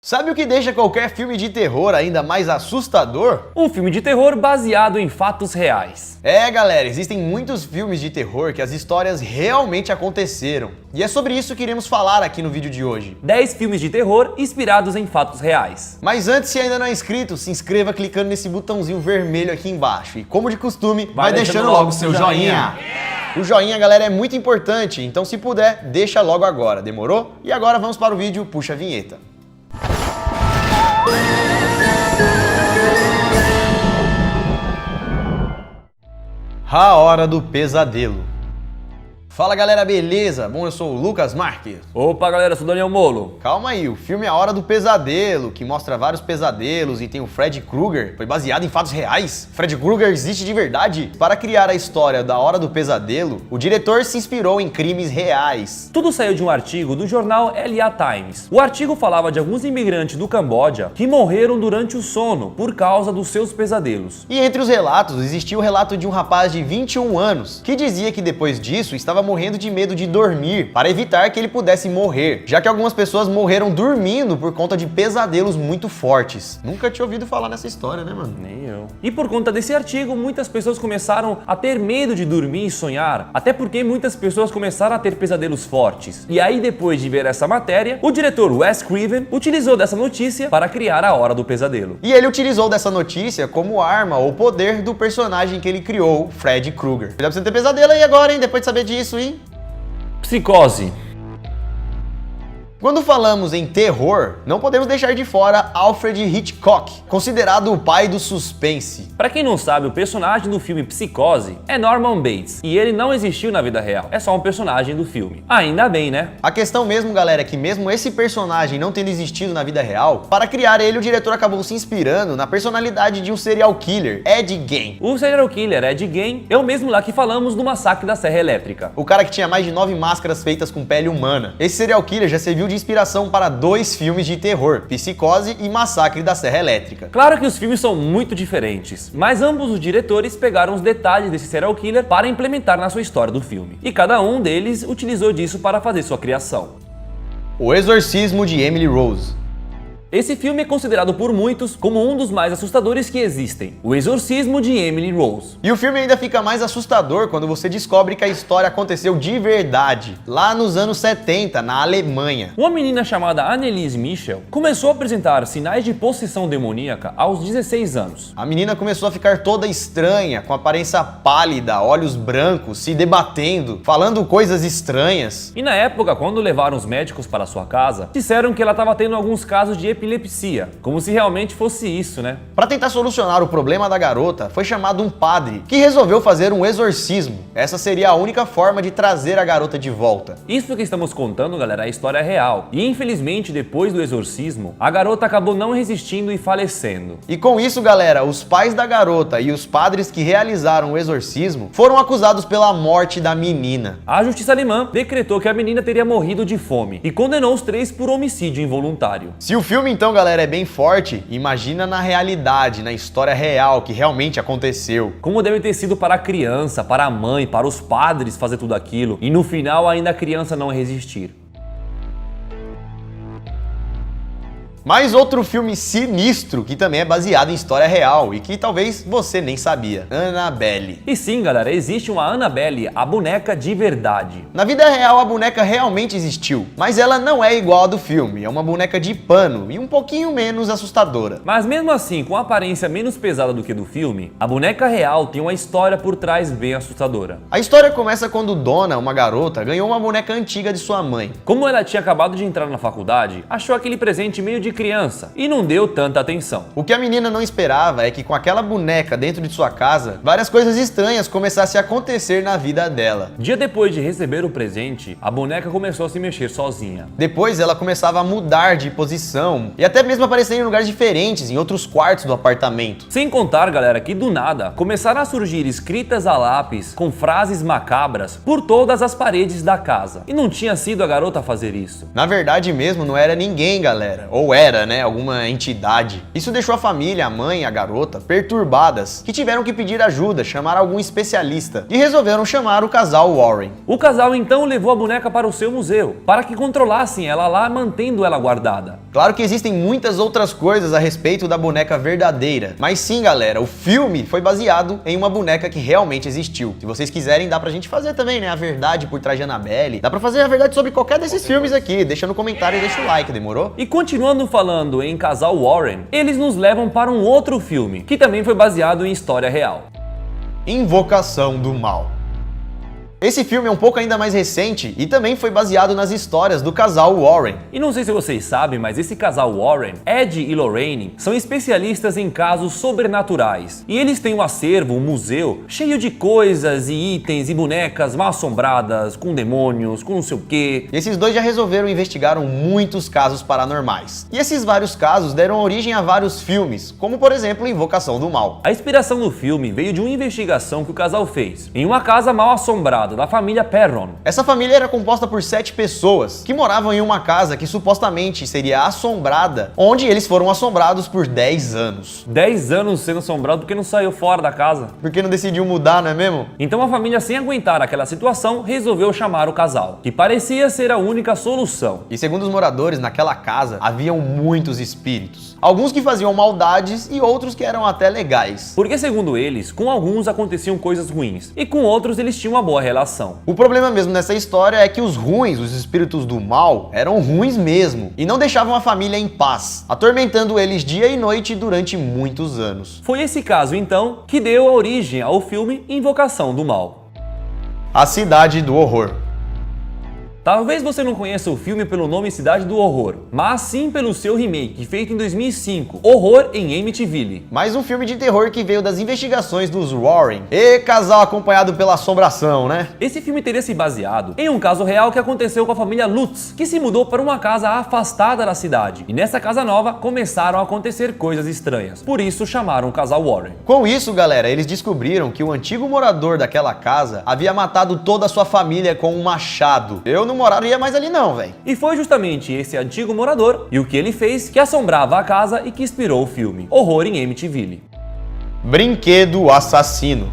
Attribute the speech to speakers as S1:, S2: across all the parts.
S1: Sabe o que deixa qualquer filme de terror ainda mais assustador?
S2: Um filme de terror baseado em fatos reais.
S1: É, galera, existem muitos filmes de terror que as histórias realmente aconteceram. E é sobre isso que iremos falar aqui no vídeo de hoje.
S2: 10 filmes de terror inspirados em fatos reais.
S1: Mas antes, se ainda não é inscrito, se inscreva clicando nesse botãozinho vermelho aqui embaixo. E como de costume, vai deixando logo seu joinha. O joinha, galera, é muito importante, então se puder, deixa logo agora, demorou? E agora vamos para o vídeo, puxa a vinheta. A Hora do Pesadelo. Fala, galera, beleza? Bom, eu sou o Lucas Marques.
S2: Opa, galera, eu sou o Daniel Molo.
S1: Calma aí, o filme é A Hora do Pesadelo, que mostra vários pesadelos e tem o Freddy Krueger. Foi baseado em fatos reais? Freddy Krueger existe de verdade? Para criar a história da Hora do Pesadelo, o diretor se inspirou em crimes reais.
S2: Tudo saiu de um artigo do jornal LA Times. O artigo falava de alguns imigrantes do Camboja que morreram durante o sono por causa dos seus pesadelos.
S1: E entre os relatos, existia o relato de um rapaz de 21 anos, que dizia que depois disso estava morrendo de medo de dormir, para evitar que ele pudesse morrer, já que algumas pessoas morreram dormindo por conta de pesadelos muito fortes. Nunca tinha ouvido falar nessa história, né, mano?
S2: Nem eu. E por conta desse artigo, muitas pessoas começaram a ter medo de dormir e sonhar, até porque muitas pessoas começaram a ter pesadelos fortes. E aí, depois de ver essa matéria, o diretor Wes Craven utilizou dessa notícia para criar A Hora do Pesadelo.
S1: E ele utilizou dessa notícia como arma ou poder do personagem que ele criou, Freddy Krueger. Dá pra você ter pesadelo aí agora, hein? Depois de saber disso, hein?
S2: Psicose.
S1: Quando falamos em terror, não podemos deixar de fora Alfred Hitchcock, considerado o pai do suspense.
S2: Pra quem não sabe, o personagem do filme Psicose é Norman Bates, e ele não existiu na vida real, é só um personagem do filme. Ainda bem, né?
S1: A questão mesmo, galera, é que mesmo esse personagem não tendo existido na vida real, para criar ele, o diretor acabou se inspirando na personalidade de um serial killer, Ed Gein.
S2: O serial killer Ed Gein é o mesmo lá que falamos do massacre da Serra Elétrica.
S1: O cara que tinha mais de 9 máscaras feitas com pele humana. Esse serial killer já serviu de inspiração para 2 filmes de terror, Psicose e Massacre da Serra Elétrica.
S2: Claro que os filmes são muito diferentes, mas ambos os diretores pegaram os detalhes desse serial killer para implementar na sua história do filme. E cada um deles utilizou disso para fazer sua criação.
S1: O Exorcismo de Emily Rose.
S2: Esse filme é considerado por muitos como um dos mais assustadores que existem, O Exorcismo de Emily Rose.
S1: E o filme ainda fica mais assustador quando você descobre que a história aconteceu de verdade, lá nos anos 70, na Alemanha.
S2: Uma menina chamada Anneliese Michel começou a apresentar sinais de possessão demoníaca aos 16 anos.
S1: A menina começou a ficar toda estranha, com aparência pálida, olhos brancos, se debatendo, falando coisas estranhas.
S2: E na época, quando levaram os médicos para sua casa, disseram que ela estava tendo alguns casos de epilepsia, como se realmente fosse isso, né?
S1: Para tentar solucionar o problema da garota, foi chamado um padre, que resolveu fazer um exorcismo. Essa seria a única forma de trazer a garota de volta.
S2: Isso que estamos contando, galera, é a história real. E infelizmente, depois do exorcismo, a garota acabou não resistindo e falecendo.
S1: E com isso, galera, os pais da garota e os padres que realizaram o exorcismo foram acusados pela morte da menina.
S2: A justiça alemã decretou que a menina teria morrido de fome e condenou os 3 por homicídio involuntário.
S1: Se o filme então, galera, é bem forte, imagina na realidade, na história real que realmente aconteceu.
S2: Como deve ter sido para a criança, para a mãe, para os padres fazer tudo aquilo e no final ainda a criança não resistir.
S1: Mais outro filme sinistro que também é baseado em história real e que talvez você nem sabia, Annabelle.
S2: E sim, galera, existe uma Annabelle, a boneca de verdade.
S1: Na vida real, a boneca realmente existiu, mas ela não é igual a do filme, é uma boneca de pano e um pouquinho menos assustadora.
S2: Mas mesmo assim, com a aparência menos pesada do que do filme, a boneca real tem uma história por trás bem assustadora.
S1: A história começa quando Donna, uma garota, ganhou uma boneca antiga de sua mãe.
S2: Como ela tinha acabado de entrar na faculdade, achou aquele presente meio de criança e não deu tanta atenção.
S1: O que a menina não esperava é que com aquela boneca dentro de sua casa, várias coisas estranhas começassem a acontecer na vida dela.
S2: Dia depois de receber o presente, a boneca começou a se mexer sozinha.
S1: Depois ela começava a mudar de posição e até mesmo aparecer em lugares diferentes, em outros quartos do apartamento.
S2: Sem contar, galera, que do nada começaram a surgir escritas a lápis com frases macabras por todas as paredes da casa. E não tinha sido a garota a fazer isso.
S1: Na verdade mesmo não era ninguém, galera. Ou era, né? Alguma entidade. Isso deixou a família, a mãe e a garota perturbadas, que tiveram que pedir ajuda, chamar algum especialista e resolveram chamar o casal Warren.
S2: O casal então levou a boneca para o seu museu, para que controlassem ela lá, mantendo ela guardada.
S1: Claro que existem muitas outras coisas a respeito da boneca verdadeira, mas sim, galera, o filme foi baseado em uma boneca que realmente existiu. Se vocês quiserem, dá pra gente fazer também, né, a verdade por trás de Annabelle. Dá pra fazer a verdade sobre qualquer desses filmes aqui. Deixa no comentário e deixa o like, demorou?
S2: E continuando falando em casal Warren, eles nos levam para um outro filme, que também foi baseado em história real.
S1: Invocação do Mal. Esse filme é um pouco ainda mais recente e também foi baseado nas histórias do casal Warren.
S2: E não sei se vocês sabem, mas esse casal Warren, Ed e Lorraine, são especialistas em casos sobrenaturais. E eles têm um acervo, um museu, cheio de coisas e itens e bonecas mal assombradas, com demônios, com não sei o quê.
S1: E esses dois já resolveram investigar muitos casos paranormais. E esses vários casos deram origem a vários filmes, como por exemplo Invocação do Mal.
S2: A inspiração do filme veio de uma investigação que o casal fez em uma casa mal assombrada da família Perron.
S1: Essa família era composta por 7 pessoas que moravam em uma casa que supostamente seria assombrada, onde eles foram assombrados por 10 anos.
S2: 10 anos sendo assombrado porque não saiu fora da casa.
S1: Porque não decidiu mudar, não é mesmo?
S2: Então a família, sem aguentar aquela situação, resolveu chamar o casal, que parecia ser a única solução.
S1: E segundo os moradores, naquela casa haviam muitos espíritos. Alguns que faziam maldades e outros que eram até legais.
S2: Porque segundo eles, com alguns aconteciam coisas ruins e com outros eles tinham uma boa relação.
S1: O problema mesmo nessa história é que os ruins, os espíritos do mal, eram ruins mesmo e não deixavam a família em paz, atormentando eles dia e noite durante muitos anos.
S2: Foi esse caso então que deu a origem ao filme Invocação do Mal.
S1: A Cidade do Horror.
S2: Talvez você não conheça o filme pelo nome Cidade do Horror, mas sim pelo seu remake, feito em 2005, Horror em Amityville.
S1: Mais um filme de terror que veio das investigações dos Warren. E casal acompanhado pela assombração, né?
S2: Esse filme teria se baseado em um caso real que aconteceu com a família Lutz, que se mudou para uma casa afastada da cidade. E nessa casa nova começaram a acontecer coisas estranhas. Por isso chamaram o casal Warren.
S1: Com isso, galera, eles descobriram que o antigo morador daquela casa havia matado toda a sua família com um machado. Eu não moraria mais ali não, velho.
S2: E foi justamente esse antigo morador e o que ele fez que assombrava a casa e que inspirou o filme Horror em Amityville.
S1: Brinquedo Assassino.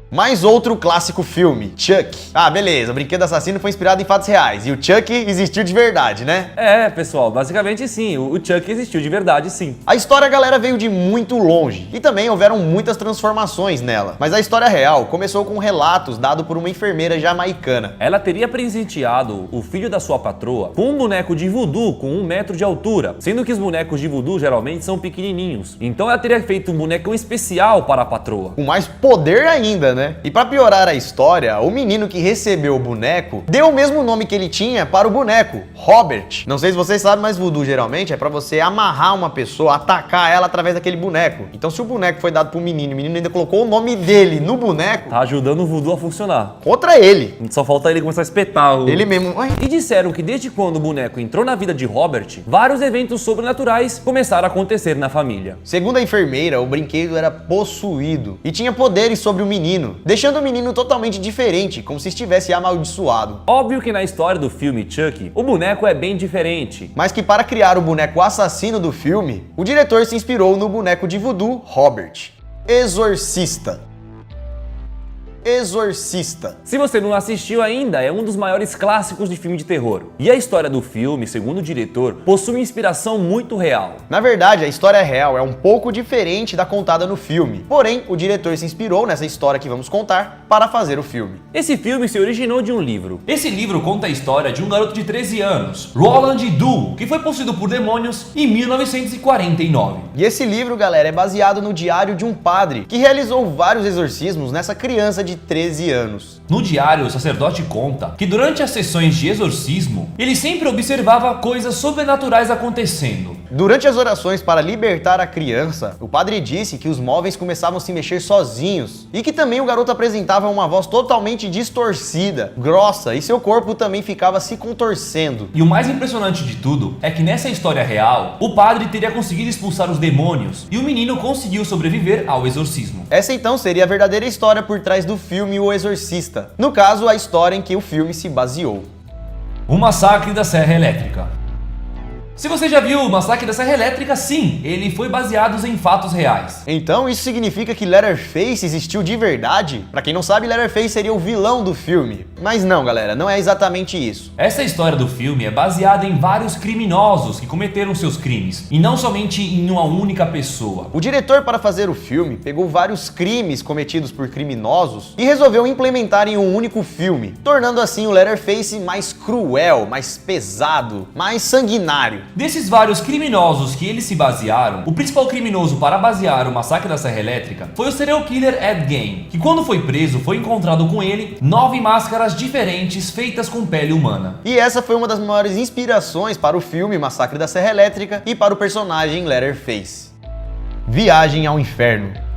S1: Mais outro clássico filme, Chuck. Ah, beleza, o Brinquedo Assassino foi inspirado em fatos reais e o Chuck existiu de verdade, né?
S2: É, pessoal, basicamente sim, o Chuck existiu de verdade, sim.
S1: A história, galera, veio de muito longe e também houveram muitas transformações nela. Mas a história real começou com relatos dados por uma enfermeira jamaicana.
S2: Ela teria presenteado o filho da sua patroa com um boneco de voodoo com 1 metro de altura, sendo que os bonecos de voodoo geralmente são pequenininhos. Então ela teria feito um bonecão especial para a patroa.
S1: Com mais poder ainda, né? E pra piorar a história, o menino que recebeu o boneco deu o mesmo nome que ele tinha para o boneco, Robert. Não sei se vocês sabem, mas voodoo geralmente é pra você amarrar uma pessoa, atacar ela através daquele boneco. Então se o boneco foi dado pro menino, o menino ainda colocou o nome dele no boneco,
S2: Tá ajudando o voodoo a funcionar.
S1: contra ele.
S2: Só falta ele começar a espetar o...
S1: Ele mesmo. Ai.
S2: E disseram que desde quando o boneco entrou na vida de Robert, vários eventos sobrenaturais começaram a acontecer na família.
S1: Segundo a enfermeira, o brinquedo era possuído e tinha poderes sobre o menino, deixando o menino totalmente diferente, como se estivesse amaldiçoado.
S2: Óbvio que na história do filme Chuck, o boneco é bem diferente.
S1: Mas que para criar o boneco assassino do filme, o diretor se inspirou no boneco de voodoo Robert. Exorcista. Exorcista.
S2: Se você não assistiu ainda, é um dos maiores clássicos de filme de terror. E a história do filme, segundo o diretor, possui uma inspiração muito real.
S1: Na verdade, a história real é um pouco diferente da contada no filme. Porém, o diretor se inspirou nessa história que vamos contar para fazer o filme.
S2: Esse filme se originou de um livro. Esse livro conta a história de um garoto de 13 anos, Roland Doe, que foi possuído por demônios em 1949.
S1: E esse livro, galera, é baseado no diário de um padre que realizou vários exorcismos nessa criança de 13 anos.
S2: No diário, o sacerdote conta que durante as sessões de exorcismo, ele sempre observava coisas sobrenaturais acontecendo.
S1: Durante as orações para libertar a criança, o padre disse que os móveis começavam a se mexer sozinhos e que também o garoto apresentava uma voz totalmente distorcida, grossa, e seu corpo também ficava se contorcendo.
S2: E o mais impressionante de tudo é que nessa história real, o padre teria conseguido expulsar os demônios e o menino conseguiu sobreviver ao exorcismo.
S1: Essa então seria a verdadeira história por trás do filme O Exorcista. No caso, a história em que o filme se baseou.
S2: O Massacre da Serra Elétrica. Se você já viu o Massacre da Serra Elétrica, sim, ele foi baseado em fatos reais.
S1: Então isso significa que Leatherface existiu de verdade? Pra quem não sabe, Leatherface seria o vilão do filme. Mas não, galera, não é exatamente isso.
S2: Essa história do filme é baseada em vários criminosos que cometeram seus crimes, e não somente em uma única pessoa.
S1: O diretor, para fazer o filme, pegou vários crimes cometidos por criminosos e resolveu implementar em um único filme, tornando assim o Leatherface mais cruel, mais pesado, mais sanguinário.
S2: Desses vários criminosos que eles se basearam, o principal criminoso para basear o Massacre da Serra Elétrica foi o serial killer Ed Gein, que quando foi preso foi encontrado com ele 9 máscaras diferentes feitas com pele humana.
S1: E essa foi uma das maiores inspirações para o filme Massacre da Serra Elétrica e para o personagem Leatherface. Viagem ao Inferno.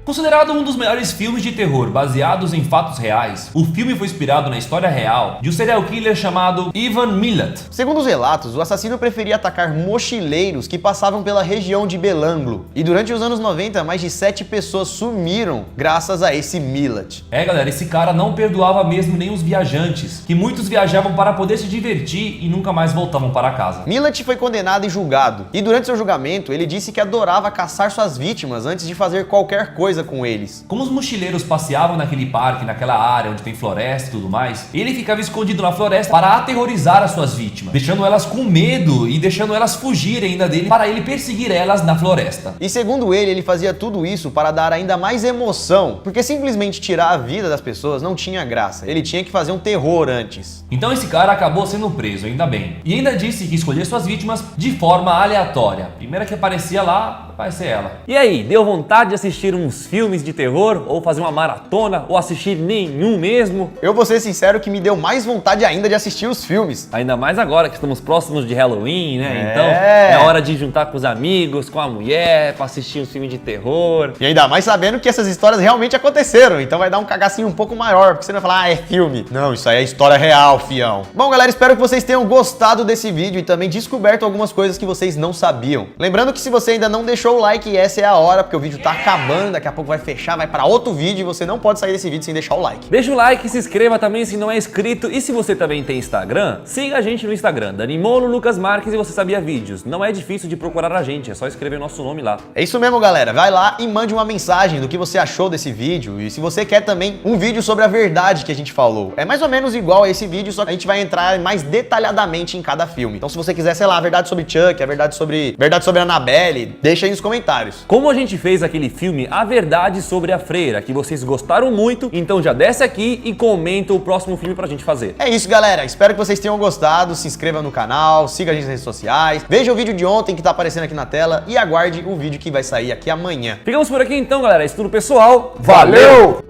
S2: Considerado um dos melhores filmes de terror baseados em fatos reais, o filme foi inspirado na história real de um serial killer chamado Ivan Milat.
S1: Segundo os relatos, o assassino preferia atacar mochileiros que passavam pela região de Belanglo. E durante os anos 90, mais de 7 pessoas sumiram graças a esse Milat.
S2: Galera, esse cara não perdoava mesmo nem os viajantes, que muitos viajavam para poder se divertir e nunca mais voltavam para casa.
S1: Milat foi condenado e julgado. E durante seu julgamento, ele disse que adorava caçar suas vítimas antes de fazer qualquer coisa com eles.
S2: Como os mochileiros passeavam naquele parque, naquela área onde tem floresta e tudo mais, ele ficava escondido na floresta para aterrorizar as suas vítimas, deixando elas com medo e deixando elas fugirem ainda dele para ele perseguir elas na floresta.
S1: E segundo ele fazia tudo isso para dar ainda mais emoção, porque simplesmente tirar a vida das pessoas não tinha graça. Ele tinha que fazer um terror antes.
S2: Então esse cara acabou sendo preso, ainda bem. E ainda disse que escolhia suas vítimas de forma aleatória. A primeira que aparecia lá vai ser ela. E aí, deu vontade de assistir uns filmes de terror, ou fazer uma maratona, ou assistir nenhum mesmo?
S1: Eu vou ser sincero que me deu mais vontade ainda de assistir os filmes.
S2: Ainda mais agora que estamos próximos de Halloween, né? Então é hora de juntar com os amigos, com a mulher, pra assistir um filme de terror.
S1: E ainda mais sabendo que essas histórias realmente aconteceram, então vai dar um cagacinho um pouco maior, porque você não vai falar, é filme. Não, isso aí é história real, fião. Bom, galera, espero que vocês tenham gostado desse vídeo e também descoberto algumas coisas que vocês não sabiam. Lembrando que se você ainda não deixou o like, essa é a hora, porque o vídeo tá acabando, daqui a pouco vai fechar, vai pra outro vídeo e você não pode sair desse vídeo sem deixar o like.
S2: Deixa o like, se inscreva também se não é inscrito, e se você também tem Instagram, siga a gente no Instagram, Danimolo Lucas Marques, e Você Sabia Vídeos. Não é difícil de procurar a gente, é só escrever nosso nome lá.
S1: É isso mesmo, galera. Vai lá e mande uma mensagem do que você achou desse vídeo, e se você quer também um vídeo sobre a verdade que a gente falou. É mais ou menos igual a esse vídeo, só que a gente vai entrar mais detalhadamente em cada filme. Então se você quiser, sei lá, a verdade sobre Chuck, a verdade sobre Annabelle, deixa aí nos comentários.
S2: Como a gente fez aquele filme A Verdade sobre a Freira, que vocês gostaram muito, então já desce aqui e comenta o próximo filme pra gente fazer.
S1: É isso, galera. Espero que vocês tenham gostado. Se inscreva no canal, siga a gente nas redes sociais, veja o vídeo de ontem que tá aparecendo aqui na tela e aguarde o vídeo que vai sair aqui amanhã.
S2: Ficamos por aqui então, galera. Isso tudo, pessoal.
S1: Valeu!